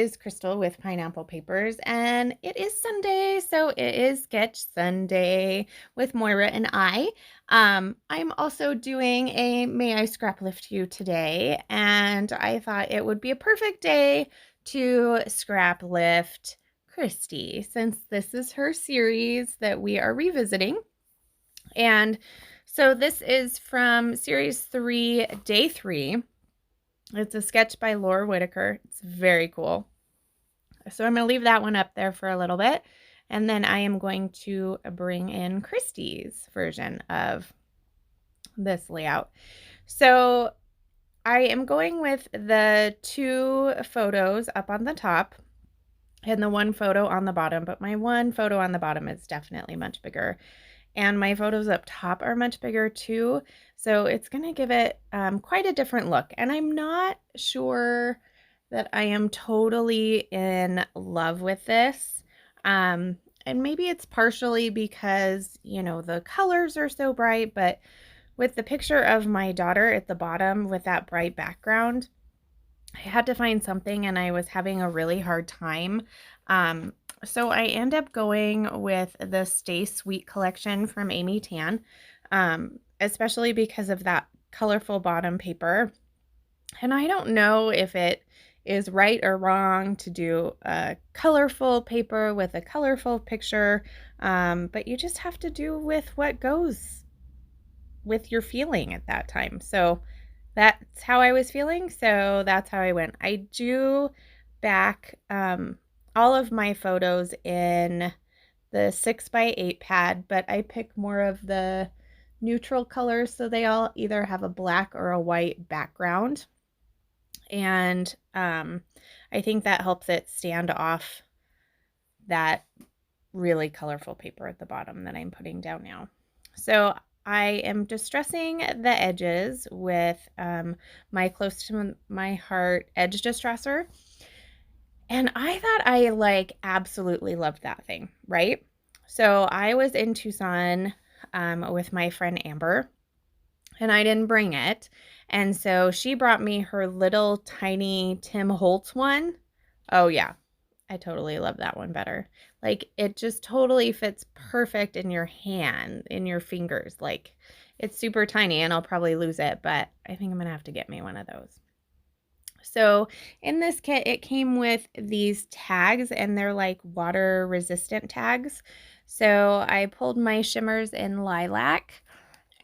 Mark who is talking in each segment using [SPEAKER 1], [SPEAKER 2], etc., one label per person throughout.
[SPEAKER 1] is Crystal with Pineapple Papers, and it is Sunday, so it is Sketch Sunday with Moira and I. I'm also doing a May I Scraplift You today, and I thought it would be a perfect day to scraplift Christy, since this is her series that we are revisiting. And so this is from Series 3, Day 3. It's a sketch by Laura Whitaker. It's very cool. So I'm going to leave that one up there for a little bit. And then I am going to bring in Christy's version of this layout. So I am going with the 2 photos up on the top and the 1 photo on the bottom. But my 1 photo on the bottom is definitely much bigger. And my photos up top are much bigger too. So it's going to give it quite a different look. And I'm not sure that I am totally in love with this. And maybe it's partially because, you know, the colors are so bright, but with the picture of my daughter at the bottom with that bright background, I had to find something and I was having a really hard time. So I end up going with the Stay Sweet collection from Amy Tan, especially because of that colorful bottom paper. And I don't know if it is right or wrong to do a colorful paper with a colorful picture, but you just have to do with what goes with your feeling at that time. So that's how I was feeling, so that's how I went. I do back all of my photos in the 6x8 pad, but I pick more of the neutral colors so they all either have a black or a white background. And I think that helps it stand off that really colorful paper at the bottom that I'm putting down now. So I am distressing the edges with my Close to My Heart edge distresser. And I thought I absolutely loved that thing, right? So I was in Tucson with my friend Amber, and I didn't bring it. And so she brought me her little tiny Tim Holtz one. Oh yeah, I totally love that one better. Like, it just totally fits perfect in your hand, in your fingers. Like, it's super tiny and I'll probably lose it, but I think I'm going to have to get me one of those. So in this kit, it came with these tags, and they're like water resistant tags. So I pulled my shimmers in lilac,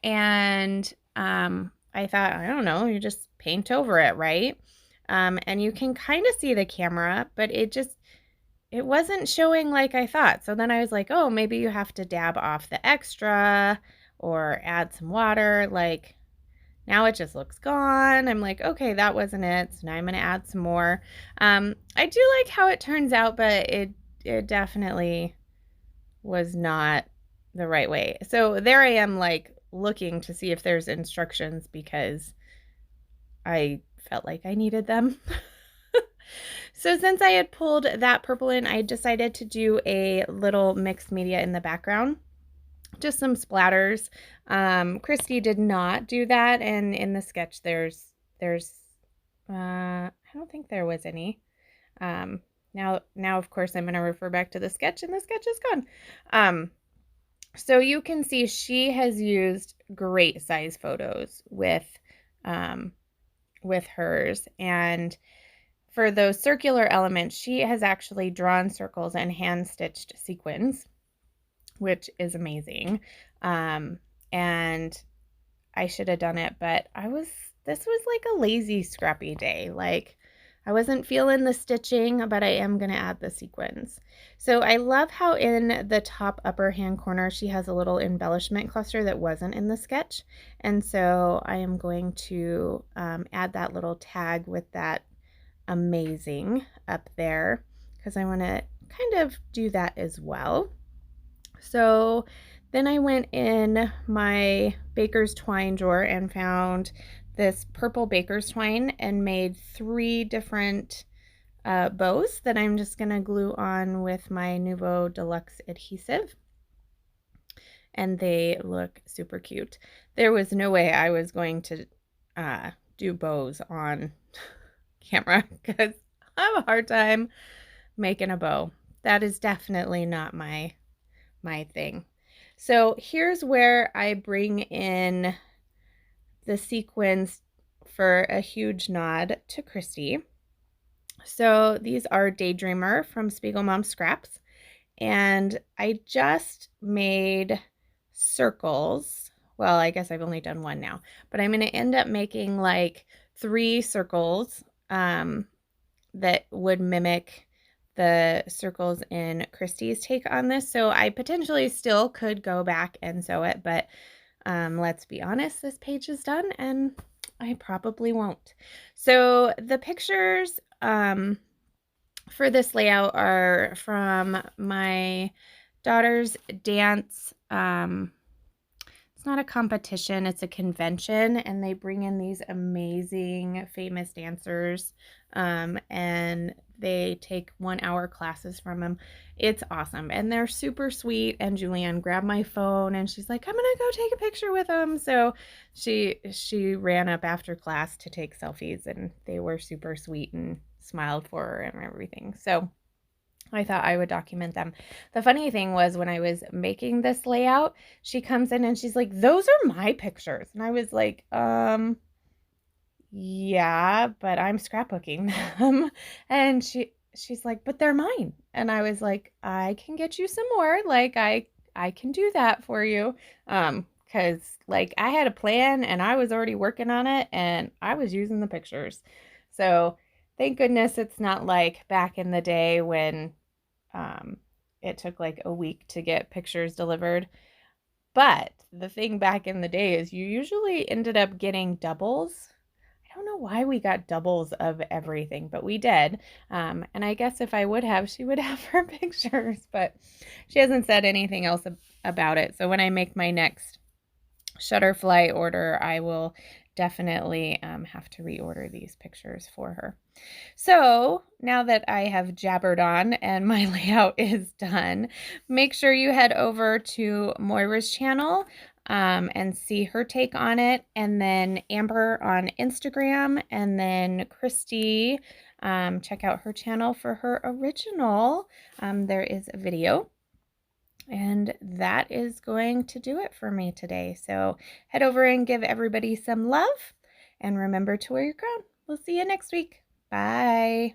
[SPEAKER 1] and I thought, I don't know, you just paint over it, right? And you can kind of see the camera, but it wasn't showing like I thought. So then I was like, oh, maybe you have to dab off the extra or add some water. Like, now it just looks gone. I'm like, okay, that wasn't it. So now I'm going to add some more. I do like how it turns out, but it definitely was not the right way. So there I am, like, looking to see if there's instructions because I felt like I needed them. So since I had pulled that purple in, I decided to do a little mixed media in the background. Just some splatters. Christy did not do that, and in the sketch there's I don't think there was any. Now of course I'm going to refer back to the sketch, and the sketch is gone. So you can see she has used great size photos with hers, and for those circular elements, she has actually drawn circles and hand-stitched sequins, which is amazing. And I should have done it, but this was like a lazy, scrappy day. Like, I wasn't feeling the stitching, but I am going to add the sequins. So I love how in the top upper hand corner, she has a little embellishment cluster that wasn't in the sketch. And so I am going to add that little tag with that amazing up there, because I want to kind of do that as well. So then I went in my baker's twine drawer and found this purple baker's twine and made 3 different bows that I'm just going to glue on with my Nouveau Deluxe adhesive. And they look super cute. There was no way I was going to do bows on camera because I have a hard time making a bow. That is definitely not my thing. So here's where I bring in the sequins for a huge nod to Christy. So these are Daydreamer from Spiegel Mom Scraps, and I just made circles. Well, I guess I've only done one now, but I'm going to end up making like 3 circles that would mimic the circles in Christy's take on this. So I potentially still could go back and sew it, but let's be honest, this page is done and I probably won't. So the pictures for this layout are from my daughter's dance. It's not a competition, it's a convention, and they bring in these amazing famous dancers, and they take 1-hour classes from them. It's awesome, and they're super sweet. And Julianne grabbed my phone and she's like, I'm gonna go take a picture with them. So she ran up after class to take selfies, and they were super sweet and smiled for her and everything. So I thought I would document them. The funny thing was, when I was making this layout, she comes in and she's like, those are my pictures. And I was like, yeah, but I'm scrapbooking them. And she's like, but they're mine. And I was like, I can get you some more. Like I can do that for you. Cause like I had a plan and I was already working on it and I was using the pictures. So thank goodness it's not like back in the day when it took like a week to get pictures delivered. But the thing back in the day is you usually ended up getting doubles. I don't know why we got doubles of everything, but we did. And I guess if I would have, she would have her pictures, but she hasn't said anything else about it. So when I make my next Shutterfly order, I will definitely have to reorder these pictures for her. So now that I have jabbered on and my layout is done, make sure you head over to Moira's channel and see her take on it, and then Amber on Instagram, and then Christy, check out her channel for her original. There is a video. And that is going to do it for me today. So head over and give everybody some love. And remember to wear your crown. We'll see you next week. Bye.